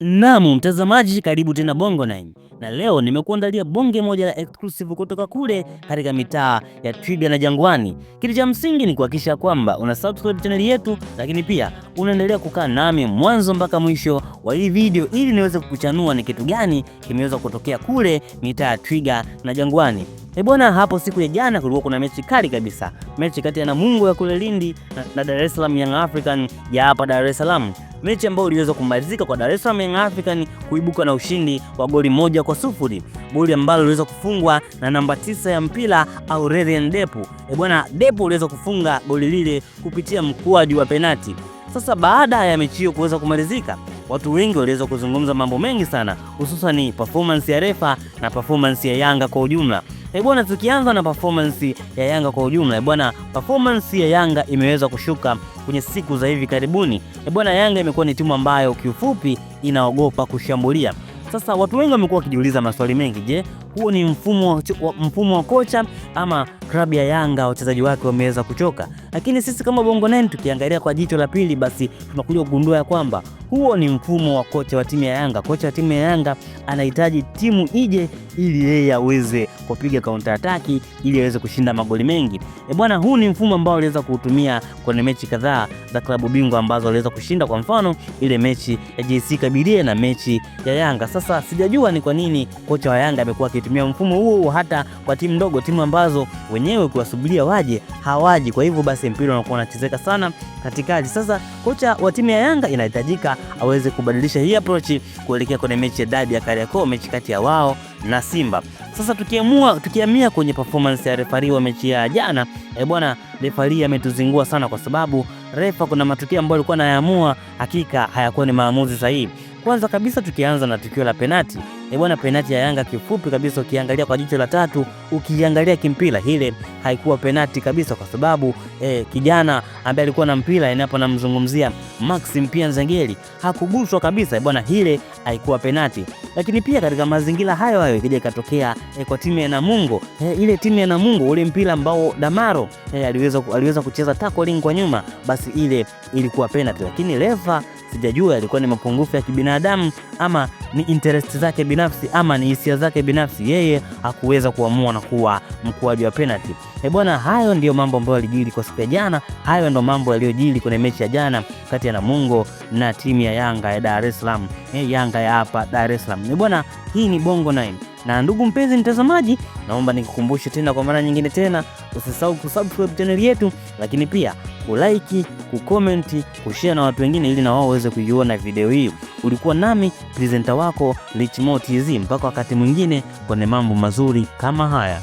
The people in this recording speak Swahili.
Naam, mtazamaji, karibu tena Bongo9, na leo nimekuandalia bonge moja la exclusive kutoka kule katika mitaa ya Twiga na Jangwani. Kitu cha msingi ni kuhakikisha kwamba una subscribe channel yetu, lakini pia unaendelea kukaa nami mwanzo mpaka mwisho wa hii video ili niweze kukuchanua ni kitu gani kimeweza kutokea kule mitaa ya Twiga na Jangwani. Bwana, hapo siku ya jana kulikuwa kuna mechi kali kabisa, mechi kati ya Namungo ya kule Lindi na Dar es Salaam Young African ya hapa Dar es Salaam, mechi ambayo iliweza kumalizika kwa Dar es Salaam Young African kuibuka na ushindi wa goli 1-0, goli ambalo liliweza kufungwa na namba 9 ya mpira Aurelien Depu. Bwana, Depu aliweza kufunga goli lile kupitia mkwaju wa penati. Sasa baada ya mechi hiyo kuweza kumalizika, watu wengi waliweza kuzungumza mambo mengi sana, hususan performance ya refa na performance ya Yanga kwa ujumla. Bwana, tukianza na performance ya Yanga kwa ujumla, bwana, performance ya Yanga imeweza kushuka kwenye siku za hivi karibuni. Bwana, Yanga imekuwa ni timu ambayo kiufupi inaogopa kushambulia. Sasa watu wengi wamekuwa wakijiuliza maswali mengi. Je, huo ni mfumo wa kocha ama klabu ya Yanga wachezaji wake wameweza kuchoka? Lakini sisi kama Bongo9 tukiangalia kwa jicho la pili, basi tunakuja kugundua ya kwamba huo ni mfumo wa kocha wa timu ya Yanga. Kocha wa timu ya Yanga anahitaji timu ije ili yeye aweze kupiga counter attack ili aweze kushinda magoli mengi. Bwana, huu ni mfumo ambao aliweza kuutumia kwenye mechi kadhaa za klabu bingwa ambazo aliweza kushinda, kwa mfano ile mechi ya JC Kabylie na mechi ya Yanga. Sasa sijajua ni kwa nini kocha wa Yanga amekuwa akitumia mfumo huo hata kwa timu ndogo, timu ambazo wenyewe kuwasubiria waje hawaji. Kwa hivyo basi mpira unakuwa unachezeka sana katikati. Sasa kocha wa timu ya Yanga inahitajika aweze kubadilisha hii approach kuelekea kwenye mechi ya dabi ya Kariakoo, mechi kati ya wao na Simba. Sasa tukiamia kwenye performance ya refarii wa mechi ya jana, bwana, refarii ametuzingua sana, kwa sababu refa kuna matukio ambayo alikuwa anayaamua hakika hayakuwa ni maamuzi sahihi. Kwanza kabisa tukianza na tukio la penati. Bwana, penati ya Yanga kifupi kabisa, ukiangalia kwa jicho la tatu, ukiangalia kimpira, ile haikuwa penati kabisa, kwa sababu kijana ambaye alikuwa na mpira inapo namzungumzia Maxim Pia Nzengeli hakuguswa kabisa. Bwana, ile haikuwa penati. Lakini pia katika mazingira hayo ikija ikatokea kwa timu ya Namungo, ile timu ya Namungo, ule mpira ambao Damaro aliweza kucheza tackling kwa nyuma, basi ile ilikuwa penati. Lakini refa sijajua alikuwa ni mapungufu ya kibinadamu ama ni interest zake binafsi ama ni hisia zake binafsi, yeye hakuweza kuamua na kuwa mkwaju wa penalty. Bwana, hayo ndio mambo ambayo yalijiri kwa siku ya jana. Hayo ndio mambo yaliyojiri kwenye mechi ya jana kati ya Namungo na timu ya Yanga ya Dar es Salaam, Yanga ya hapa Dar es Salaam. Bwana, hii ni Bongo9, na ndugu mpenzi mtazamaji, naomba nikukumbushe tena kwa mara nyingine tena, usisahau kusubscribe channel yetu, lakini pia kulike, kucomment, kushare na watu wengine ili na wao waweze kuiona video hii. Ulikuwa nami presenter wako Richmo TZ, mpaka wakati mwingine kwenye mambo mazuri kama haya.